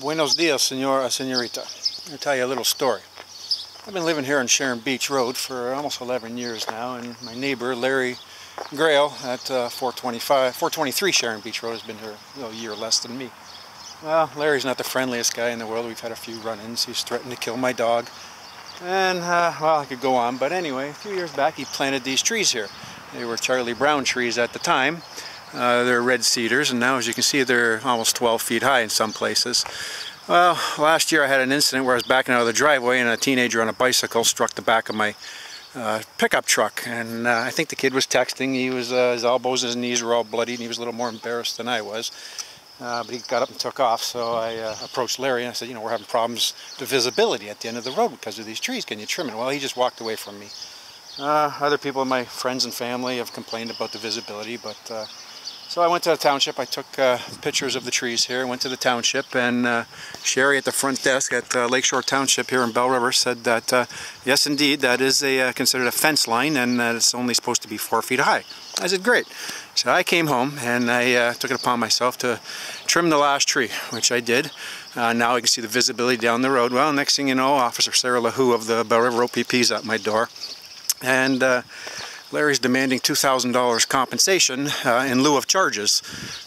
Buenos dias, señorita. I'll tell you a little story. I've been living here on Sharon Beach Road for almost 11 years now, and my neighbor, Larry Grail, at 423 Sharon Beach Road, has been here a year less than me. Well, Larry's not the friendliest guy in the world. We've had a few run-ins. He's threatened to kill my dog. And, well, I could go on, but anyway, a few years back he planted these trees here. They were Charlie Brown trees at the time. They're red cedars, and now as you can see they're almost 12 feet high in some places. Well, last year I had an incident where I was backing out of the driveway and a teenager on a bicycle struck the back of my pickup truck, and I think the kid was texting. He was his elbows and his knees were all bloody, and he was a little more embarrassed than I was. But he got up and took off, so I approached Larry and I said, you know, we're having problems with visibility at the end of the road because of these trees. Can you trim it? Well, he just walked away from me. Other people, my friends and family, have complained about the visibility, but so I went to the township. I took pictures of the trees here. Went to the township, and Sherry at the front desk at Lakeshore Township here in Belle River said that yes, indeed, that is considered a fence line, and that it's only supposed to be 4 feet high. I said, great. So I came home and I took it upon myself to trim the last tree, which I did. Now I can see the visibility down the road. Well, next thing you know, Officer Sarah LeHoux of the Belle River OPP is at my door, and Larry's demanding $2,000 compensation in lieu of charges,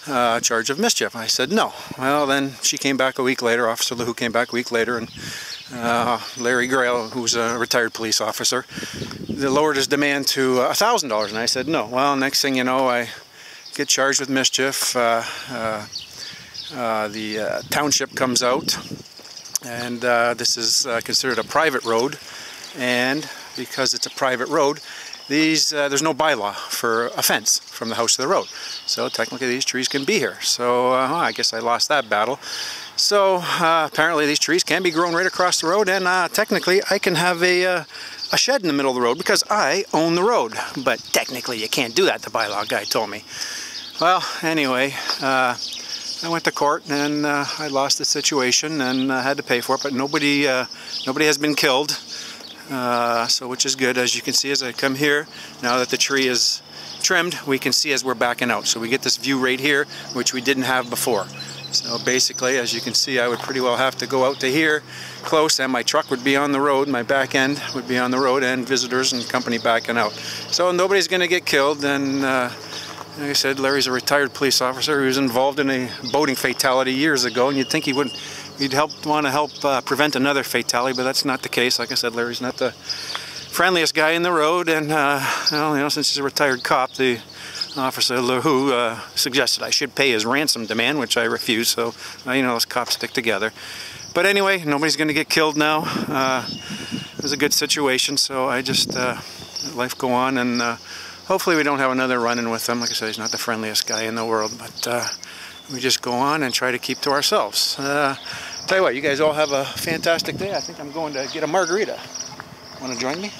charge of mischief. I said no. Well, then she came back a week later, Officer LeHoux came back a week later, and Larry Grail, who's a retired police officer, lowered his demand to $1,000, and I said no. Well, next thing you know, I get charged with mischief. The township comes out, and this is considered a private road, and because it's a private road, there's no bylaw for a fence from the house to the road. So technically these trees can be here. So I guess I lost that battle. So apparently these trees can be grown right across the road, and technically I can have a shed in the middle of the road because I own the road. But technically you can't do that, the bylaw guy told me. Well, anyway, I went to court and I lost the situation and had to pay for it, but nobody has been killed. So which is good. As you can see as I come here, now that the tree is trimmed, we can see as we're backing out. So we get this view right here, which we didn't have before. So basically, as you can see, I would pretty well have to go out to here close, and my truck would be on the road, my back end would be on the road, and visitors and company backing out. So nobody's going to get killed, and like I said, Larry's a retired police officer who was involved in a boating fatality years ago, and you'd think he'd want to help prevent another fatality, but that's not the case. Like I said, Larry's not the friendliest guy in the road, and well, you know, since he's a retired cop, the Officer LeHoux suggested I should pay his ransom demand, which I refused. So you know, those cops stick together. But anyway, nobody's going to get killed now. It was a good situation, so I just let life go on, and hopefully we don't have another run-in with him. Like I said, he's not the friendliest guy in the world, but we just go on and try to keep to ourselves. Tell you what, you guys all have a fantastic day. I think I'm going to get a margarita. Want to join me?